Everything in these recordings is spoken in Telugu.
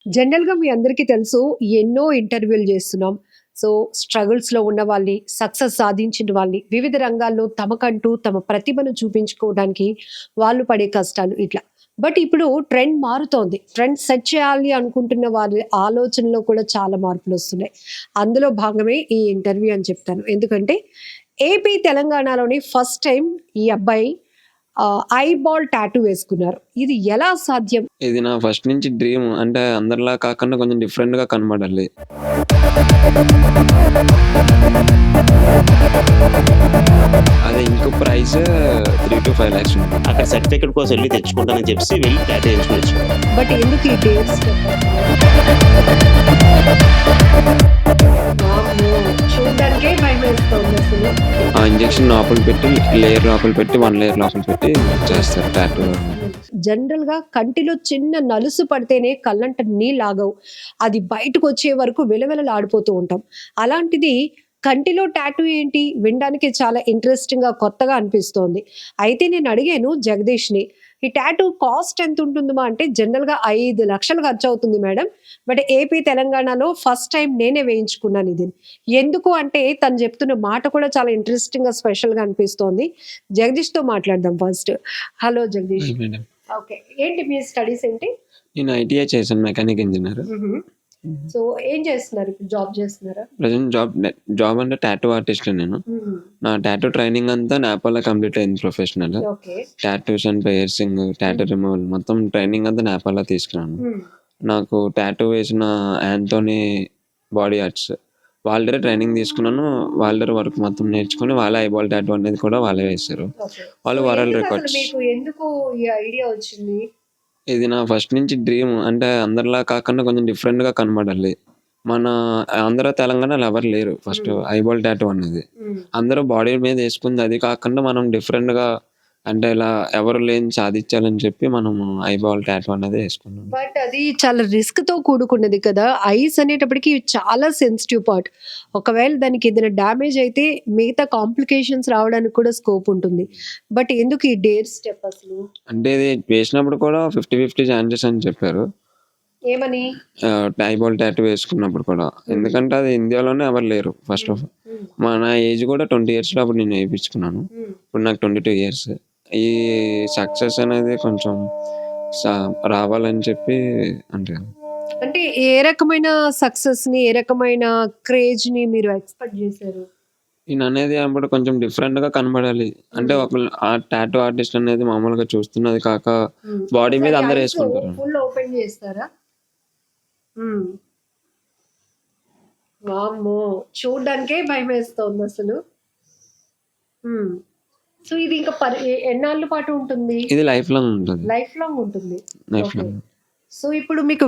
జనరల్‌గా మీ అందరికీ తెలుసు ఎన్నో ఇంటర్వ్యూలు చేస్తున్నాం. సో, స్ట్రగుల్స్‌లో ఉన్న వాళ్ళని, సక్సెస్ సాధించిన వాళ్ళని, వివిధ రంగాల్లో తమకంటూ తమ ప్రతిభను చూపించుకోవడానికి వాళ్ళు పడే కష్టాలు ఇట్లా. బట్ ఇప్పుడు ట్రెండ్ మారుతోంది. ట్రెండ్ సెట్ చేయాలి అనుకుంటున్న వారి ఆలోచనలో కూడా చాలా మార్పులొస్తున్నాయి. అందులో భాగమే ఈ ఇంటర్వ్యూ అని చెప్తాను. ఎందుకంటే ఏపీ, తెలంగాణలోని ఫస్ట్ టైమ్ ఈ అబ్బాయి ఐబాల్ టాటూ వేసుకున్నారు. ఇది ఎలా సాధ్యం? ఇది నా ఫస్ట్ నుంచి డ్రీమ్. అంటే అందరిలా కాకుండా కొంచెం డిఫరెంట్‌గా కనబడాలి. అది ఇంకో ప్రైస్ 3-5 లాక్స్ ఉంది. అక్కడ సర్టిఫికేట్ కోసం వెళ్ళి తెచ్చుకుంటానని చెప్పి వెళ్ళి టాటూ వేయించుకొని వచ్చాను. బట్ ఎందుకు ఈ డేర్ స్టెప్? వామ్మో! చూడ్డానికే భయమేస్తోంది అసలు. ఆ ఇంజెక్షన్ లోపల పెట్టి, లేయర్ లోపల పెట్టి, 1 లేయర్ లోపల పెట్టి చేస్తారు టాటూ. జనరల్‌గా కంటిలో చిన్న నలుసు పడితేనే కళ్ళంట నీళ్ళాగవు. అది బయటకొచ్చే వరకు విలవిలలాడిపోతూ ఉంటాం. అలాంటిది కంటిలో టాటూ ఏంటి? వినడానికి చాలా ఇంట్రెస్టింగ్‌గా, కొత్తగా అనిపిస్తోంది. అయితే నేను అడిగాను జగదీష్‌ని, ఈ టాటూ కాస్ట్ ఎంతుంటుందమ్మా అంటే, జనరల్‌గా 5 లక్షలు ఖర్చవుతుంది మేడం. బట్ ఏపీ, తెలంగాణలో ఫస్ట్ టైమ్ నేనే వేయించుకున్నాను ఇది. ఎందుకు అంటే తను చెప్తున్న మాట కూడా చాలా ఇంట్రెస్టింగ్‌గా, స్పెషల్‌గా అనిపిస్తోంది. జగదీష్‌తో మాట్లాడదాం first. Hello Jagadish. Madam. Okay. ఏంటి మీ స్టడీస్ ఏంటి? నేను ఐటీఐ చేశాను, మెకానిక్ ఇంజినీర్. సో ఏం చేస్తున్నారు ఇప్పుడు? జాబ్ చేస్తున్నారా? ప్రెజెంట్ జాబ్ అంటే టాటూ ఆర్టిస్ట్ నేను. నా టాటూ ట్రైనింగ్ అంతా నేపాల్లో కంప్లీట్ అయింది professional. Okay. Tattoos and piercing, tattoo removal మొత్తం ట్రైనింగ్ అంతా నేపాల్లో తీసుకున్నాను. నాకు టాటూ వేసిన యాంటోనీ బాడీ ఆర్ట్స్ వాళ్ళ దగ్గర ట్రైనింగ్ తీసుకున్నాను. వాళ్ళ దగ్గర వర్క్ మొత్తం నేర్చుకుని వాళ్ళే ఐబాల్ టాటూ అనేది కూడా వాళ్ళే వేశారు. ఓకే. వాళ్ళు సో వరల్డ్ ఎందుకు అసలు రికార్డ్స్. మీకు ఎందుకు ఈ ఐడియా వచ్చింది? ఇది నా ఫస్ట్ నుంచి డ్రీమ్. అంటే అందరిలా కాకుండా కొంచెం డిఫరెంట్‌గా కనబడాలి. మన ఆంధ్ర, తెలంగాణలో ఎవరు లేరు ఫస్ట్ ఐబాల్ టాటూ అనేది. హ్మ్. అందరూ బాడీ మీద వేసుకుంది. అది కాకుండా మనం డిఫరెంట్‌గా అంటే ఇలా ఎవరు లేనిది సాధించాలని చెప్పి మనము ఐబాల్ టాటూ అనేది వేసుకున్నాం. బట్ అది చాలా రిస్క్‌తో కూడుకున్నది కదా! ఐస్ అనేటప్పటికి చాలా సెన్సిటివ్ పార్ట్. ఒకవేళ దానికి ఏదైనా డ్యామేజ్ అయితే మిగతా కాంప్లికేషన్స్ రావడానికి కూడా స్కోప్ ఉంటుంది. బట్ ఎందుకు ఈ డేర్ స్టెప్ అసలు? అంటే ఇది వేసినప్పుడు కూడా 50-50 ఛాన్సెస్ అని చెప్పారు. ఏమని? ఐబాల్ టాటూ వేసుకున్నప్పుడు కూడా. ఎందుకంటే అది ఇండియాలోనే ఎవరు లేరు ఫస్ట్ ఆఫ్ ఆల్. నా ఏజ్ కూడా 20 ఇయర్స్‌లో అప్పుడు నేను వేయించుకున్నాను. ఇప్పుడు నాకు 22 ఇయర్స్. ఈ సక్సెస్ అనేది కొంచెం స రావాలని చెప్పి అంటే అంటే ఏ రకమైన సక్సెస్‌ని, ఏ రకమైన క్రేజ్‌ని మీరు ఎక్స్‌పెక్ట్ చేశారు? నేననేది అప్పుడు కొంచెం డిఫరెంట్‌గా కనబడాలి. అంటే ఒకళ్ళు టాటూ ఆర్టిస్ట్ అనేది మామూలుగా చూస్తున్నది కాక బాడీ మీద ఒకసారి అందరూ ఐస్ వేసుకుంటారు. ఫుల్ ఓపెన్ చేస్తారా? వామ్మో! చూడ్డానికే భయమేస్తోంది అసలు. సో ఇది ఇంకా ఎన్నాళ్ళ పాటు ఉంటుంది? ఇది లైఫ్ లాంగ్ ఉంటుంది. లైఫ్ లాంగ్ ఉంటుంది. Life okay. లాంగ్. సో ఇప్పుడు మీకు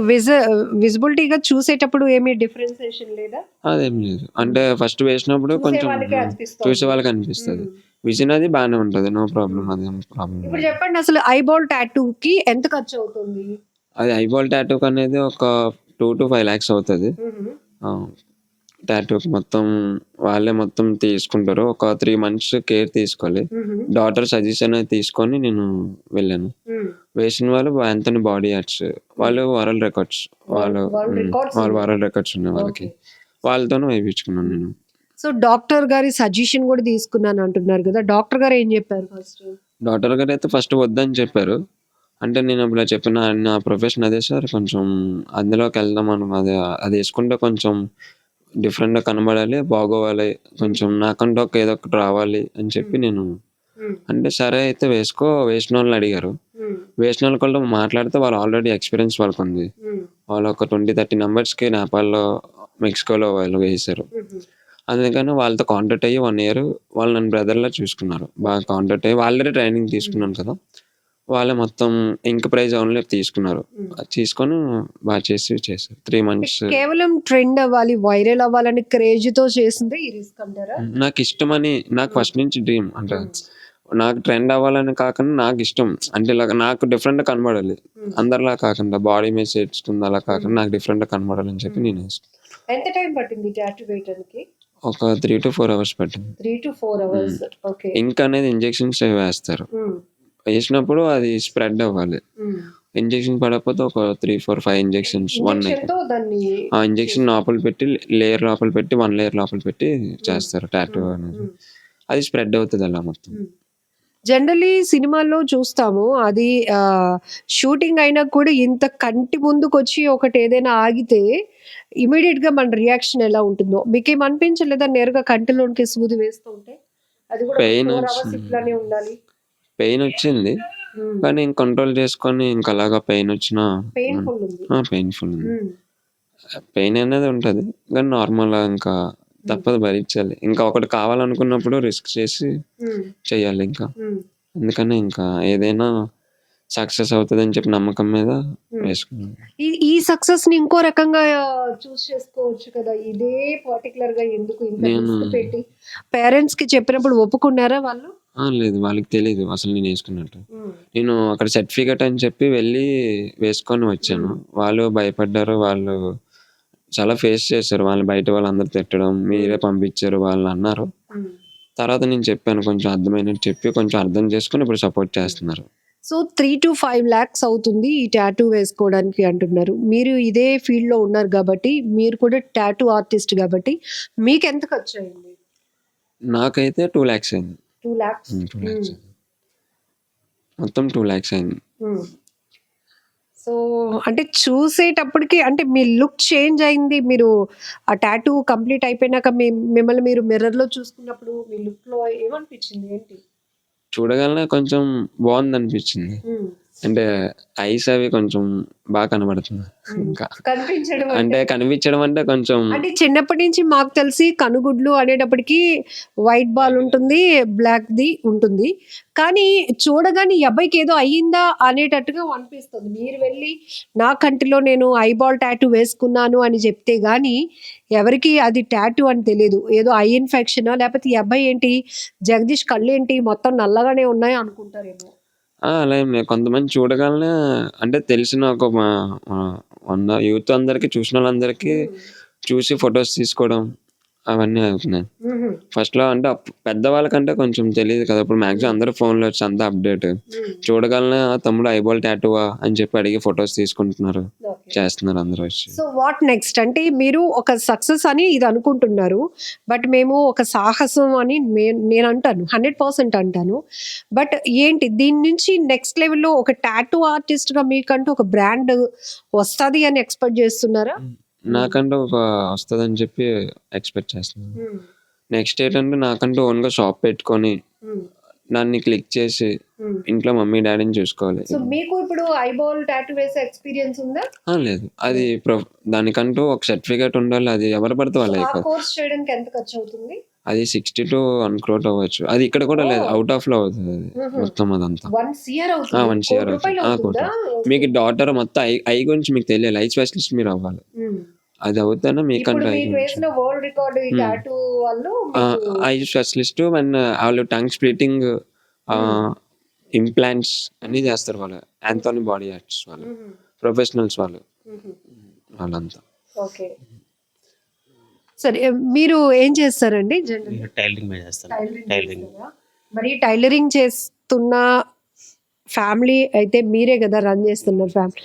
విజిబిలిటీగా చూసేటప్పుడు ఏమీ డిఫరెన్సియేషన్ లేదా? అదేం లేదు. అంటే ఫస్ట్ వేసినప్పుడు చూసే కొంచెం వాళ్ళకే అనిపిస్తోంది. చూసే వాళ్ళకి అనిపిస్తది. విజన్ అది బానే ఉంటది. No problem. అదేం ప్రాబ్లమ్ ఇప్పుడు లేదు. చెప్పండి అసలు ఐబాల్ టాటూకి ఎంత ఖర్చు అవుతుంది? అది ఐబాల్ టాటూకి అనేది ఒక 2-5 లాక్స్ అవుతది. టాటూకి మొత్తం వాళ్ళే మొత్తం తీసుకుంటారు. ఒక 3 మంత్స్ కేర్ తీసుకోవాలి. డాక్టర్ సజెషన్ అనేది తీసుకొని నేను వెళ్ళాను. వేసిన వాళ్ళు యాంథోనీ బాడీ ఆర్ట్స్. వాళ్ళు వరల్డ్ రికార్డ్స్. వాళ్ళు వరల్డ్ రికార్డ్స్ ఉన్నాయి వాళ్ళకి. వాళ్ళతోనే వేయించుకున్నాను నేను. సో డాక్టర్ గారి సజెషన్ కూడా తీసుకున్నాను అంటున్నారు కదా! డాక్టర్ గారు ఏం చెప్పారు ఫస్ట్? డాక్టర్ గారు అయితే ఫస్ట్ వద్దని చెప్పారు. అంటే నేను అప్పుడు చెప్పిన నా ప్రొఫెషన్ అదే సార్, కొంచెం అందులోకి వెళ్దాం అది వేసుకుంటే కొంచెం డిఫరెంట్‌గా కనబడాలి, బాగోవాలి. కొంచెం నాకంటూ ఏదో ఒకటి రావాలి అని చెప్పి నేను అంటే సరే అయితే వేసుకో వేసినోళ్ళని అడిగారు. వేసినోళ్ళు కూడా మాట్లాడితే వాళ్ళు ఆల్రెడీ ఎక్స్‌పీరియన్స్ వాళ్ళకుంది. వాళ్ళు ఒక 20-30 నంబర్స్‌కి నేపాల్‌లో, మెక్సికోలో వాళ్ళు వేశారు. అందుకని వాళ్ళతో కాంటాక్ట్ అయ్యి 1 ఇయర్ వాళ్ళు నన్ను బ్రదర్‌లా చూసుకున్నారు. బాగా కాంటాక్ట్ అయ్యి వాళ్ళే ట్రైనింగ్ తీసుకున్నాను కదా! వాళ్ళే మొత్తం ఇంక్ ప్రైజ్ ఓన్లీ తీసుకున్నారు. తీసుకొని బాగా చేశారు. 3 మంత్స్. కేవలం ట్రెండ్ అవ్వాలి, వైరల్ అవ్వాలని క్రేజ్‌తో చేసిందే ఈ రిస్క్ అంటారా? నాకిష్టమని నాకు ఫస్ట్ నుంచి డ్రీమ్. అంటే నాకు ట్రెండ్ అవ్వాలని కాకుండా నాకిష్టం. అంటే ఇలాగ నాకు డిఫరెంట్‌గా కనబడాలి. అందరిలా కాకుండా బాడీ మీద చేర్చుకుంది అలా కాకుండా నాకు డిఫరెంట్‌గా కనబడాలని చెప్పి నేను వేసుకున్నాను. ఎంత టైం పట్టింది టాటూ వేయడానికి? ఒక 3-4 అవర్స్ పట్టింది. 3-4 అవర్స్. ఓకే. ఇంక్ అనేది ఇంజెక్షన్స్ వేస్తారు. వేసినప్పుడు అది స్ప్రెడ్ అవ్వాలి. ఇంజెక్షన్ పడకపోతే ఒక 3, 4, 5 ఇంజెక్షన్స్ 1 ఇంజెక్షన్ నైట్. తో దాన్ని ఆ ఇంజెక్షన్ లోపల పెట్టి లేయర్ లోపల పెట్టి 1 లేయర్ లోపల పెట్టి చేస్తారు టాటూ అనేది. అది స్ప్రెడ్ అవుతుంది అలా మొత్తం. జనరలీ సినిమాల్లో చూస్తాము అది షూటింగ్ అయినా కూడా ఇంత కంటి ముందుకు వచ్చి ఒకటి ఏదైనా ఆగితే ఇమీడియట్ గా మన రియాక్షన్ ఎలా ఉంటుందో మీకేం అనిపించలేదా నేరుగా కంటిలోనికి సూది వేస్తూ ఉంటే అది కూడా Pain 4 hours వచ్చింది. ఇట్లానే ఉండాలి. పెయిన్ వచ్చింది కానీ ఇంక కంట్రోల్ చేసుకొని ఇంకా అలాగా పెయిన్ వచ్చినా పెయిన్ఫుల్ ఉంది. పెయిన్ఫుల్ పెయిన్ అనేది ఉంటది కానీ నార్మల్ ఇంకా తప్పదు భరించాలి. ఇంకా ఒకటి కావాలనుకున్నప్పుడు రిస్క్ చేసి చెయ్యాలి ఇంకా. అందుకని ఇంకా ఏదైనా సక్సెస్ అవుతుంది అని చెప్పి నమ్మకం మీద వేసుకున్నాను. ఈ సక్సెస్ ని ఇంకో రకంగా చూస్ చేసుకోవచ్చు కదా. ఇదే పర్టికులర్ గా ఎందుకు ఇంత risk పెట్టి పేరెంట్స్ కి చెప్పినప్పుడు ఒప్పుకున్నారా వాళ్ళు? లేదు వాళ్ళకి తెలియదు అసలు నేను వేసుకున్నట్టు. నేను అక్కడ సర్టిఫికెట్ అని చెప్పి వెళ్ళి వేసుకొని వచ్చాను. వాళ్ళు భయపడ్డారు. వాళ్ళు చాలా ఫేస్ చేశారు. వాళ్ళు బయట వాళ్ళందరూ తిట్టడం మీరే పంపించారు వాళ్ళు అన్నారు. తర్వాత నేను చెప్పాను కొంచెం అర్థమైనట్టు చెప్పి కొంచెం అర్థం చేసుకొని ఇప్పుడు సపోర్ట్ చేస్తున్నారు. సో 3 to 5 lakhs అవుతుంది ఈ టాటూ వేసుకోవడానికి అంటున్నారు. మీరు ఇదే ఫీల్డ్ లో ఉన్నారు కాబట్టి మీరు కూడా టాటూ ఆర్టిస్ట్ కాబట్టి మీకు ఎంత ఖర్చు అయింది? నాకైతే 2 lakhs అయింది. 2 lakhs. 2 lakhs అయింది. మొత్తం 2 lakhs అయింది. సో అంటే చూసేటప్పటికి అంటే మీ లుక్ చేంజ్ అయింది. మీరు ఆ టాటూ కంప్లీట్ అయిపోయినాక మిమ్మల్ని మీరు మిర్రర్ లో చూసుకున్నప్పుడు మీ లుక్ లో ఏమనిపించింది ఏంటి? చూడగానే కొంచెం బాగుంది అనిపించింది. అంటే ఐస్ అవి కొంచెం బాగా కనబడుతుంది. ఇంకా కనిపించడం అంటే కనిపించడం అంటే కొంచెం అంటే చిన్నప్పటి నుంచి మాకు తెలిసి కనుగుడ్లు అనేటప్పటికి వైట్ బాల్ ఉంటుంది, బ్లాక్ ది ఉంటుంది. కానీ చూడగానే ఈ అబ్బాయికి ఏదో అయ్యిందా అనేటట్టుగా అనిపిస్తుంది. మీరు వెళ్ళి నా కంటిలో నేను ఐబాల్ టాటూ వేసుకున్నాను అని చెప్తే గానీ ఎవరికి అది టాటూ అని తెలియదు. ఏదో ఐ ఇన్ఫెక్షనా లేకపోతే ఈ అబ్బాయి ఏంటి జగదీష్ కళ్ళు ఏంటి మొత్తం నల్లగానే ఉన్నాయి అనుకుంటారేమో. అలా ఏం లేదు. కొంతమంది చూడగానే అంటే తెలిసిన ఒక 100 యూత్ అందరికి చూసిన వాళ్ళందరికీ చూసి ఫొటోస్ తీసుకోవడం అవన్నీ అవుతున్నాయి. ఫస్ట్ లో అంటే పెద్దవాళ్ళకంటే కొంచెం తెలియదు కదా. ఇప్పుడు మాక్సిమం అందరూ ఫోన్లో వచ్చి అంతా అప్డేట్. చూడగానే తమ్ముడు ఐబాల్ టాటూవా అని చెప్పి అడిగి ఫొటోస్ తీసుకుంటున్నారు, చేస్తున్నారు అందరూ వచ్చి. సో వాట్ నెక్స్ట్ అంటే మీరు ఒక సక్సెస్ అని ఇది అనుకుంటున్నారు. బట్ మేము ఒక సాహసం అని నేను అంటాను 100% అంటాను. బట్ ఏంటి దీని నుంచి నెక్స్ట్ లెవెల్లో ఒక టాటూ ఆర్టిస్ట్ గా మీకంటూ ఒక బ్రాండ్ వస్తుంది అని ఎక్స్పెక్ట్ చేస్తున్నారా? నాకంటూ ఒక వస్తుందని చెప్పి ఎక్స్పెక్ట్ చేస్తున్నాను. నెక్స్ట్ ఏంటంటే నాకంటూ ఓన్గా షాప్ పెట్టుకొని దాన్ని క్లిక్ చేసి ఇంట్లో మమ్మీ డాడీని చూసుకోవాలి. సో మీకు ఇప్పుడు ఐబాల్ టాటూ వేసే ఎక్స్పీరియన్స్ ఉందా? లేదు. అది దానికంటూ ఒక సర్టిఫికేట్ ఉండాలి. అది ఎవరు పడితే వాళ్ళు ఆ అయిపోతుంది. కోర్స్ చేయడానికి ఎంత ఖర్చు అవుతుంది? అది 60 to 1 crore అవ్వచ్చు. అది ఇక్కడ కూడా లేదు, అవుట్ ఆఫ్ లో అవుతుంది అది మొత్తం అదంతా. 1 CR అవుతుంది. 1 CR అవుతుంది. మీకు డాటర్ మొత్తం ఐ గురించి మీకు తెలియాలి. ఐ స్పెషలిస్ట్ మీరు అవ్వాలి. అది అవుతానే మీకంటూ ఐ వేసిన వరల్డ్ రికార్డ్ ఈ టాటూ వాళ్ళు ఐ స్పెషలిస్ట్ అండ్ వాళ్ళు టంగ్ స్ప్లిట్టింగ్ ఇంప్లాంట్స్ అన్ని చేస్తారు. వాళ్ళు యాంథోనీ బాడీ ఆర్ట్స్ వాళ్ళు ప్రొఫెషనల్స్ వాళ్ళంతా. ఓకే సరే మీరు ఏం చేస్తారండి? టైలరింగ్ మీద చేస్తాను. టైలరింగ్ మరి టైలరింగ్ చేస్తున్న ఫ్యామిలీ అయితే మీరే కదా రన్ చేస్తున్నారు ఫ్యామిలీ.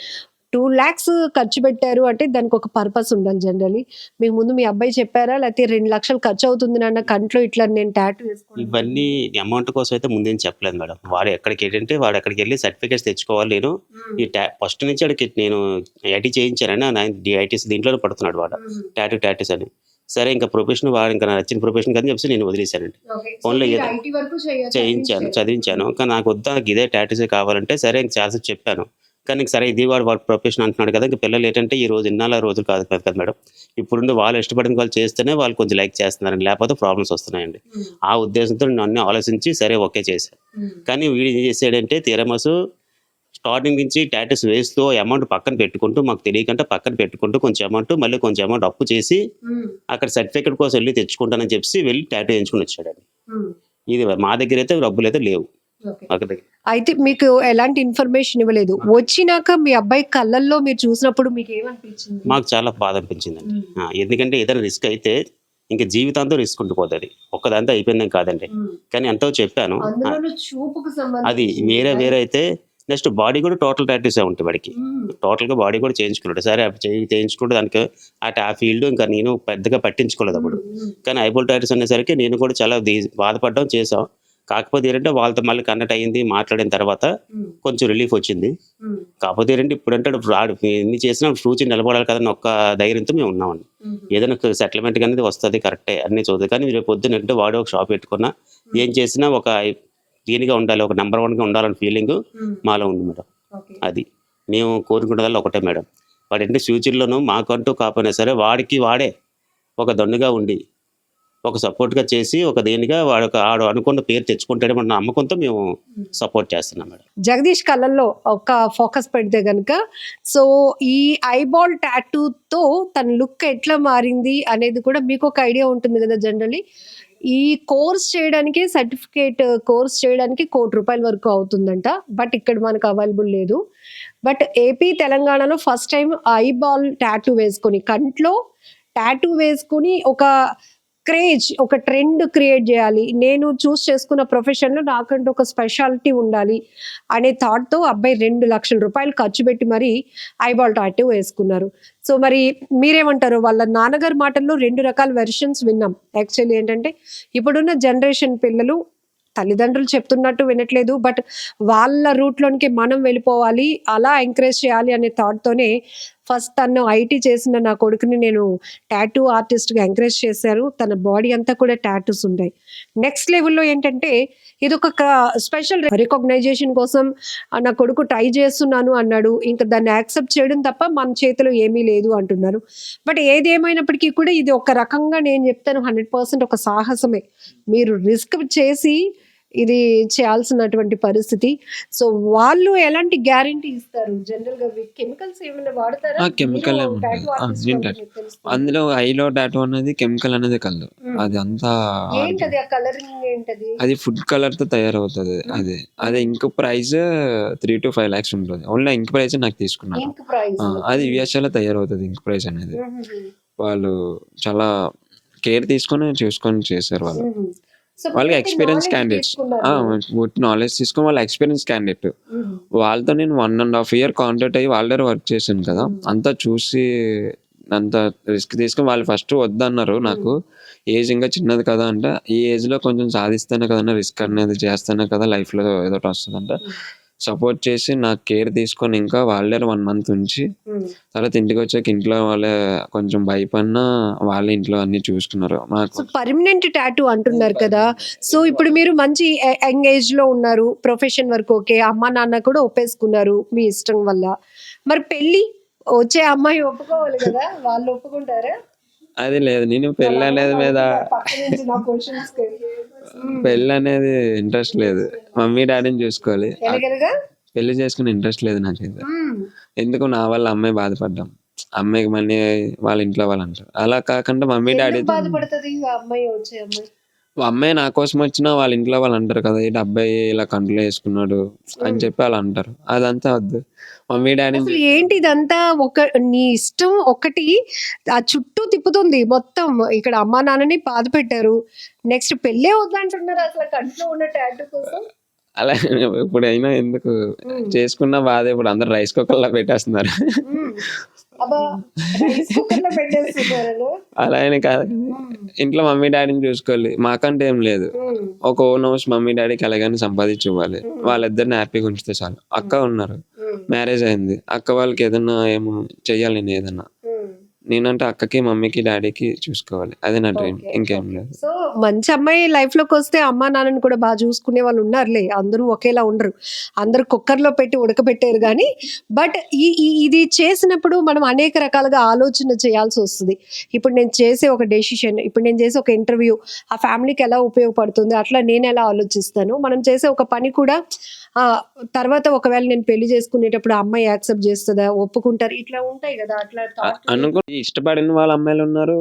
2 lakhs ఖర్చు పెట్టారు అంటే దానికి ఒక పర్పస్ ఉండాలి. జనరలీ మీకు ముందు మీ అబ్బాయి చెప్పారా లేకపోతే 2 లక్షలు ఖర్చు అవుతుంది నాన్న కంట్లో ఇట్లా నేను టాటూ వేసుకోవాలి ఇవన్నీ అమౌంట్ కోసం అయితే ముందేం చెప్పలేదు మేడం. వాడు ఎక్కడికి వెళ్ళి సర్టిఫికేట్స్ తెచ్చుకోవాలి. నేను ఈ ఫస్ట్ నుంచి అడిగి నేను ఐటీ చేయించానని ఐటీస్ దీంట్లోనే పడుతున్నాడు వాడు టాటూస్ అని. సరే ఇంకా ప్రొఫెషన్ వాడు ఇంకా నచ్చిన ప్రొఫెషన్ కదా చెప్పి నేను వదిలేశానండి. ఓన్లీ చేయించాను, చదివించాను. కానీ నాకు వద్దా ఇదే టాటూసే కావాలంటే సరే ఇంక చాలా చెప్పాను. కానీ సరే ఇది వాడు ప్రొఫెషన్ అంటున్నాడు కదా. ఇంకా పిల్లలు ఏంటంటే ఈ రోజు ఇన్నాళ్ళ రోజులు కాదు కదా మేడం. ఇప్పుడు వాళ్ళు ఇష్టపడిన వాళ్ళు చేస్తేనే వాళ్ళు కొంచెం లైక్ చేస్తున్నారండి, లేకపోతే ప్రాబ్లమ్స్ వస్తున్నాయండి. ఆ ఉద్దేశంతో నన్ను ఆలోచించి సరే ఓకే చేశాను. కానీ వీడు ఏం చేసాడంటే తిరమసు స్టార్టింగ్ నుంచి టాటూస్ వేస్తూ అమౌంట్ పక్కన పెట్టుకుంటూ మాకు తెలియకుండా పక్కన పెట్టుకుంటూ కొంచెం అమౌంట్ మళ్ళీ కొంచెం అమౌంట్ అప్పు చేసి అక్కడ సర్టిఫికేట్ కోసం వెళ్ళి తెచ్చుకుంటానని చెప్పి వెళ్ళి టాటూ వేయించుకుని వచ్చాడండి. ఇది మా దగ్గర అయితే డబ్బులు అయితే లేవు. అయితే మీకు ఎలాంటి ఇన్ఫర్మేషన్ ఇవ్వలేదు. వచ్చినాక మీ అబ్బాయి కళ్ళల్లో మీరు చూసినప్పుడు మీకు ఏమనిపించింది? మాకు చాలా బాధ అనిపించిందండి. ఎందుకంటే ఏదైనా రిస్క్ అయితే ఇంకా జీవితాంతో రిస్క్ ఉండిపోతుంది. ఒక్కదాంతో అయిపోయిందేం కాదండి. కానీ ఎంతో చెప్పాను. అది వేరే అయితే నెక్స్ట్ బాడీ కూడా టోటల్ టాటూసే ఉంటాయి వాడికి. టోటల్‌గా బాడీ కూడా చేయించుకున్నాడు. సరే చేయించుకుంటే దానికి ఆ ఫీల్డ్ ఇంకా నేను పెద్దగా పట్టించుకోలేదు అప్పుడు. కానీ ఐబాల్ టాటూస్ అనేసరికి నేను కూడా చాలా బాధపడ్డాం, చేసాం. కాకపోతే ఏంటంటే వాళ్ళతో మళ్ళీ కనెక్ట్ అయింది, మాట్లాడిన తర్వాత కొంచెం రిలీఫ్ వచ్చింది. కాకపోతే ఏంటంటే ఇప్పుడంటే రాడు ఎన్ని చేసినా ఫ్యూచర్ నిలబడాలి కదని ఒక్క ధైర్యంతో మేము ఉన్నామండి. ఏదైనా సెటిల్మెంట్ అనేది వస్తుంది కరెక్టే అన్నీ చూద్దాం. కానీ రేపు పొద్దున అంటే వాడు ఒక షాప్ పెట్టుకున్నా ఏం చేసినా ఒక దీనిగా ఉండాలి, ఒక నెంబర్ 1గా ఉండాలనే ఫీలింగ్ మాలో ఉంది మేడం. అది మేము కోరుకునేదల్లా ఒకటే మేడం. వాడంటే ఫ్యూచర్లోనూ మాకంటూ కాకపోయినా సరే వాడికి వాడే ఒక దన్నుగా ఉండి ఒక సపోర్ట్గా చేసి ఒక దేనిగా ఆడు అనుకున్న పేరు తెచ్చుకుంటాడేమో అన్న నమ్మకంతో మేము సపోర్ట్ చేస్తున్నాం మేడం. జగదీష్ కళ్ళల్లో ఒక ఫోకస్ పెడితే గనుక సో ఈ ఐబాల్ టాటూతో తన లుక్ ఎట్లా మారింది అనేది కూడా మీకు ఒక ఐడియా ఉంటుంది కదా. జనరలీ ఈ కోర్స్ చేయడానికి సర్టిఫికేట్ కోర్స్ చేయడానికి ₹1,00,00,000 వరకు అవుతుందంట. బట్ ఇక్కడ మనకు అవైలబుల్ లేదు. బట్ ఏపీ తెలంగాణలో ఫస్ట్ టైం ఐబాల్ టాటూ వేసుకొని కంట్లో టాటూ వేసుకుని ఒక క్రేజ్ ఒక ట్రెండ్ క్రియేట్ చేయాలి, నేను చూస్ చేసుకున్న ప్రొఫెషన్లో నాకంటూ ఒక స్పెషాలిటీ ఉండాలి అనే థాట్తో అబ్బాయి ₹2,00,000 ఖర్చు పెట్టి మరి ఐబాల్ టాటూ వేసుకున్నారు. సో మరి మీరేమంటారు? వాళ్ళ నాన్నగారి మాటల్లో 2 రకాల వెర్షన్స్ విన్నాం. యాక్చువల్లీ ఏంటంటే ఇప్పుడున్న జనరేషన్ పిల్లలు తల్లిదండ్రులు చెప్తున్నట్టు వినట్లేదు, బట్ వాళ్ళ రూట్లోనికి మనం వెళ్ళిపోవాలి, అలా ఎంకరేజ్ చేయాలి అనే థాట్తోనే ఫస్ట్ తను ఐటీ చేసిన నా కొడుకుని నేను టాటూ ఆర్టిస్ట్గా ఎంకరేజ్ చేశారు. తన బాడీ అంతా కూడా టాటూస్ ఉంటాయి. నెక్స్ట్ లెవెల్లో ఏంటంటే ఇది ఒక స్పెషల్ రికగ్నైజేషన్ కోసం నా కొడుకు ట్రై చేస్తున్నాను అన్నాడు. ఇంకా దాన్ని యాక్సెప్ట్ చేయడం తప్ప మన చేతిలో ఏమీ లేదు అంటున్నారు. బట్ ఏది ఏమైనప్పటికీ కూడా ఇది ఒక రకంగా నేను చెప్తాను 100% ఒక సాహసమే. మీరు రిస్క్ చేసి ఇది చేయాల్సినటువంటి పరిస్థితి. సో వాళ్ళు ఎలాంటి గ్యారంటీ ఇస్తారు? జనరల్ గా కెమికల్స్ ఏమైనా వాడతారా? కెమికల్ అందులో ఐలో టాటూ అనేది కెమికల్ అనేది కలదు. అది అంతా ఏంటది? ఆ కలరింగ్ ఏంటది? అది ఫుడ్ కలర్ తో తయారవుతుంది. అది ఇంక్ ప్రైస్ 3 to 5 lakhs ఉంటుంది. ఓన్లీ ఇంక్ ప్రైస్ నాకు తీసుకున్నాను. ఇంక్ ప్రైస్ అది యుఎస్ఏ లో తయారవుతుంది ఇంక్ ప్రైస్ అనేది. వాళ్ళు చాలా కేర్ చూసుకొని చేశారు వాళ్ళు. వాళ్ళకి ఎక్స్పీరియన్స్ క్యాండిడేట్స్ నాలెడ్జ్ తీసుకొని వాళ్ళ ఎక్స్పీరియన్స్ క్యాండిడేట్ వాళ్ళతో నేను 1.5 year కాంటాక్ట్ అయ్యి వాళ్ళ దగ్గర వర్క్ చేశాను కదా. అంతా చూసి అంత రిస్క్ తీసుకొని వాళ్ళు ఫస్ట్ వద్దన్నారు. నాకు ఏజ్ ఇంకా చిన్నది కదా అంటే ఈ ఏజ్ లో కొంచెం సాధిస్తేనే కదా రిస్క్ అనేది చేస్తేనే కదా లైఫ్ లో ఏదో వస్తుందంట. సపోర్ట్ చేసి నాకు కేర్ తీసుకొని ఇంకా వాళ్ళే 1 month ఉంచి తర్వాత ఇంటికి వచ్చాక ఇంట్లో వాళ్ళే కొంచెం భయపడినా వాళ్ళ ఇంట్లో అన్ని చూసుకున్నారు. మాకు పర్మనెంట్ టాటూ అంటున్నారు కదా. సో ఇప్పుడు మీరు మంచి యంగ్ ఏజ్ లో ఉన్నారు, ప్రొఫెషన్ వరకు ఓకే, అమ్మ నాన్న కూడా ఒప్పేసుకున్నారు మీ ఇష్టం వల్ల. మరి పెళ్లి వచ్చే అమ్మాయి ఒప్పుకోవాలి కదా, వాళ్ళు ఒప్పుకుంటారా? అది లేదు. నేను పెళ్ళి అనేది మీద పెళ్ళి అనేది ఇంట్రెస్ట్ లేదు. మమ్మీ డాడీని చూసుకోవాలి. పెళ్లి చేసుకునే ఇంట్రెస్ట్ లేదు నాకైతే. ఎందుకు నా వల్ల అమ్మాయి బాధపడ్డాం, అమ్మాయికి మళ్ళీ వాళ్ళ ఇంట్లో వాళ్ళు అంటారు. అలా కాకుండా మమ్మీ డాడీ అమ్మాయి నా కోసం వచ్చినా వాళ్ళ ఇంట్లో వాళ్ళు అంటారు కదా ఏంటి అబ్బాయి ఇలా కంట్లో వేసుకున్నాడు అని చెప్పి అలా అంటారు. అదంతా వద్దు. మమ్మీ డాడీ ఏంటి ఇదంతా ఒక నీ ఇష్టం ఒకటి ఆ చుట్టూ తిప్పుతుంది మొత్తం. ఇక్కడ అమ్మా నాన్నని బాధ పెట్టారు, నెక్స్ట్ పెళ్ళే వద్దంటున్నారు అసలు కంట్లో ఉన్న టాటూ కోసం. అలా ఇప్పుడైనా ఎందుకు చేసుకున్న బాధ. ఇప్పుడు అందరు రైస్ కుక్కర్లో పెట్టేస్తున్నారు. అలా అయినా కాదు, ఇంట్లో మమ్మీ డాడీని చూసుకోవాలి. మాకంటే ఏం లేదు, ఒక ఓన్ హౌస్ మమ్మీ డాడీకి ఎలాగైనా సంపాదించి ఇవ్వాలి. వాళ్ళిద్దరిని హ్యాపీగా ఉంచితే చాలు. అక్క ఉన్నారు, మ్యారేజ్ అయింది. అక్క వాళ్ళకి ఏదన్నా ఏమో చెయ్యాలి. నేను ఏదన్నా నేనంటే అక్కకి మమ్మీకి డాడీకి చూసుకోవాలి. అదే నా డ్రీమ్, ఇంకేం లేదు. సో మంచి అమ్మాయి లైఫ్ లోకి వస్తే అమ్మా నాన్నని కూడా బాగా చూసుకునే వాళ్ళు ఉన్నారులే. అందరూ ఒకేలా ఉండరు, అందరూ కుక్కర్లో పెట్టి ఉడకబెట్టారు. కానీ బట్ ఇది చేసినప్పుడు మనం అనేక రకాలుగా ఆలోచన చేయాల్సి వస్తుంది. ఇప్పుడు నేను చేసే ఒక డెసిషన్, ఇప్పుడు నేను చేసే ఒక ఇంటర్వ్యూ ఆ ఫ్యామిలీకి ఎలా ఉపయోగపడుతుంది, అట్లా నేను ఎలా ఆలోచిస్తాను. మనం చేసే ఒక పని కూడా తర్వాత ఒకవేళ నేను పెళ్లి చేసుకునేటప్పుడు అమ్మాయి యాక్సెప్ట్ చేస్తుందా, ఒప్పుకుంటారు, ఇట్లా ఉంటాయి కదా. అట్లా అనుకో ఇష్టపడిన వాళ్ళ అమ్మాయిలు ఉన్నారు,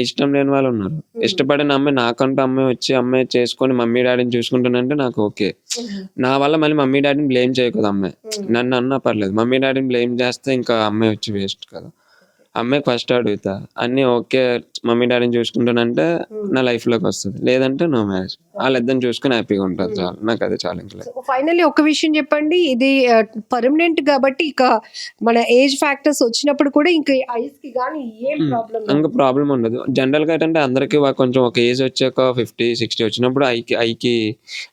ఇష్టం లేని వాళ్ళు ఉన్నారు. ఇష్టపడిన అమ్మాయి నాకంటూ అమ్మాయి వచ్చి అమ్మాయి చేసుకొని మమ్మీ డాడీని చూసుకుంటానంటే నాకు ఓకే. నా వల్ల మళ్ళీ మమ్మీ డాడీని బ్లేమ్ చేయకూడదు. అమ్మాయి నన్ను అన్నా పర్లేదు, మమ్మీ డాడీని బ్లేమ్ చేస్తే ఇంకా అమ్మాయి వచ్చి వేస్ట్ కదా. అమ్మాయికి ఫస్ట్ అడుగుతా. అన్నీ ఓకే మమ్మీ డాడీని చూసుకుంటానంటే నా లైఫ్‌లోకి వస్తది. లేదంటే నో మ్యారేజ్. ఆళ్ళిద్దరిని చూసుకొని హ్యాపీగా ఉంటాను చాలు. నాకదే చాలు ఇంక లైఫ్. సో ఫైనల్లీ ఒక విషయం చెప్పండి. ఇది పర్మనెంట్ కాబట్టి ఇక మన ఏజ్ ఫ్యాక్టర్స్ వచ్చినప్పుడు కూడా ఇంక ఐస్‌కి గాని ఏం ప్రాబ్లమ్ ఇంక లేదు. ప్రాబ్లమ్ ఉండదు. జనరల్‌గా ఏంటంటే అందరికి కొంచెం ఒక ఏజ్ వచ్చాక 50, 60 వచ్చినప్పుడు ఐకి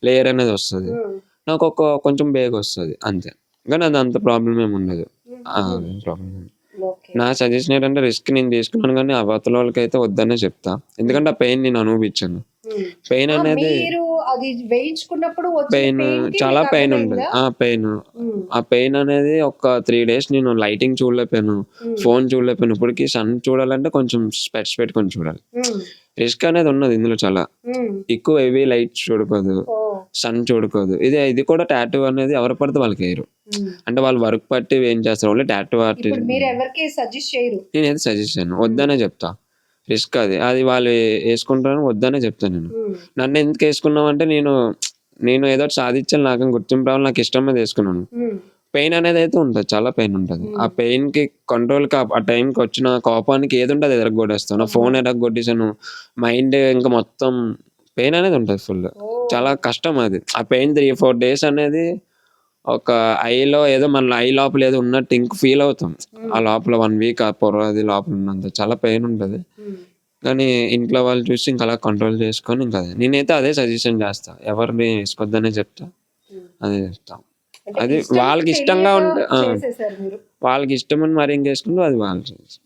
లేయర్ అనేది వస్తది. హ్మ్. నాకు కొంచెం బేగొస్తది అంతే. కానీ అది అంత ప్రాబ్లమ్ ఏమి ఉండదు. హుహు. Problem okay. నా సజెషన్ ఏంటంటే రిస్క్ నేను తీసుకున్నాను కానీ అవతల వాళ్ళకైతే వద్దనే చెప్తా. ఎందుకంటే ఆ పెయిన్ నేను అనుభవించాను. హ్మ్. పెయిన్ అనేది మీరు అది వేయించుకున్నప్పుడు వచ్చిన పెయిన్ పెయిన్‌కి చాలా మీకు పెయిన్ ఉంటది. అర్థమైందా? పెయిన్. హ్మ్. ఆ పెయిన్ అనేది ఒక 3 డేస్ నేను లైటింగ్ చూడలేకపోయాను. హ్మ్. ఫోన్ చూడలేకపోయాను. ఇప్పటికి సన్ చూడాలంటే కొంచెం స్పెట్స్ పెట్టుకొని చూడాలి. హ్మ్. రిస్క్ అనేది ఉన్నది ఇందులో చాలా. హ్మ్. ఎక్కువ హెవీ లైట్స్ చూడకూడదు. ఓహ్! సన్ చూడకూడదు. ఇది కూడా టాటూ అనేది ఎవరు పడితే వాళ్ళకెయ్యరు. హ్మ్. అంటే వాళ్ళు వర్క్ పట్టి ఏం చేస్తారు. ఓన్లీ టాటూ ఇప్పుడు ఆర్టిస్ట్. మీరు ఎవరికీ సజెస్ట్ చేయరు. నేనైతే సజెస్ట్ చేయను. వద్దనే చెప్తా. రిస్క్ అది. అది వాళ్ళు యేసుకుంటారని వద్దనే చెప్తా నేను. హ్మ్. నన్నెందుకు యేసుకున్నావంటే నేను ఏదో ఒకటి సాధించాలి, నాకేం గుర్తింపు రావాలి, నాకు ఇష్టం మీద యేసుకున్నాను. హ్మ్. పెయిన్ అనేదైతే ఉంటది. చాలా పెయిన్ ఉంటది. ఆ పెయిన్‌కి కంట్రోల్‌కి ఆ టైంకి వచ్చిన కోపానికి ఏదుంటే అది ఇరగ్గొట్టేస్తాను. నా ఫోన్ ఇరగ్గొట్టేసాను. మైండ్ ఇంకా మొత్తం పెయిన్ అనేది ఉంటది ఫుల్. ఓహ్! చాలా కష్టం అది. ఆ పెయిన్ 3, 4 డేస్ అనేది ఒక ఐలో ఏదో మన ఐ లోపల ఏదో ఉన్నట్టు ఇంక ఫీల్ అవుతాం. ఆ లోపల 1 వీక్ ఆ పొర అది లోపల ఉన్నంత చాలా పెయిన్ ఉంటది. హ్మ్. కానీ ఇంట్లో వాళ్ళు చూసి ఇంక అలా కంట్రోల్ చేసుకొని ఇంకా నేనైతే అదే సజెషన్ చేస్తా. ఎవరిని యేసుకోవద్దనే చెప్తా. హ్మ్. అదే చెప్తా. అంటే అది ఇష్టం వాళ్ళకి ఇష్టంగా తెలియక ఉంటే చేసేసారు మీరు. వాళ్ళకి ఇష్టమని మరి ఇంకేసుకుంటే అది వాళ్ళ చాయిస్.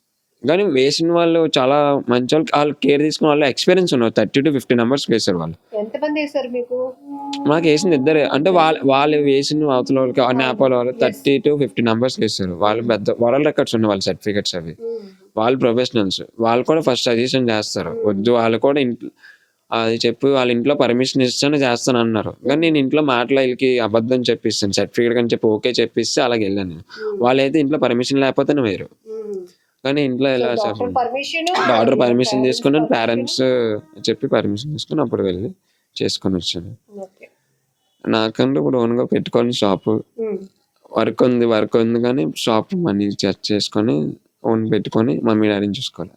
కానీ వేసిన వాళ్ళు చాలా మంచోళ్ళు. ఆళ్ళు కేర్ తీసుకున్న వాళ్ళు ఎక్స్‌పీరియన్స్ ఉన్నారు. 30-50 నంబర్స్‌కి వేశారు వాళ్ళు. ఎంతమందేసారు మీకు? మాకేసింది ఇద్దరే. అంటే వాళ్ళు వేసిన అవతల వాళ్ళకి నేపాల్ వాళ్ళు యెస్. 30-50 నంబర్స్‌కి వేశారు. వాళ్ళు పెద్ద వరల్డ్ రికార్డ్స్ ఉన్నాయి వాళ్ళ సర్టిఫికేట్స్ అవి. హ్మ్. వాళ్ళు ప్రొఫెషనల్స్. వాళ్ళు కూడా ఫస్ట్ సజెషన్ చేస్తారు. వద్దు వాళ్ళు కూడా అది చెప్పి వాళ్ళ ఇంట్లో పర్మిషన్ ఇస్తేనే చేస్తానన్నారు. కానీ నేను ఇంట్లో మాటలు ఈళ్ళకి అబద్ధం చెప్పిస్తాను. సర్టిఫికేట్ అని చెప్పి ఓకే చెప్పిస్తే అలాగెళ్ళాను నేను. వాళ్ళైతే ఇంట్లో పర్మిషన్ లేకపోతేనే వేరు. హ్మ్. కానీ ఇంట్లో సో ఇలా doctor permission, doctor permission parents తీసుకున్నాను. పర్మిషన్. పేరెంట్స్ చెప్పి పర్మిషన్ తీసుకొని అప్పుడు వెళ్ళి చేసుకొనొచ్చాను. ఓకే. నాకంటూ ఇప్పుడు ఓన్‌గా పెట్టుకోవాలి షాపు. హ్మ్. వర్క్ ఉంది కానీ షాప్ మనీ చేసుకొని ఓన్ పెట్టుకొని మమ్మీ డాడీని చూసుకోవాలి.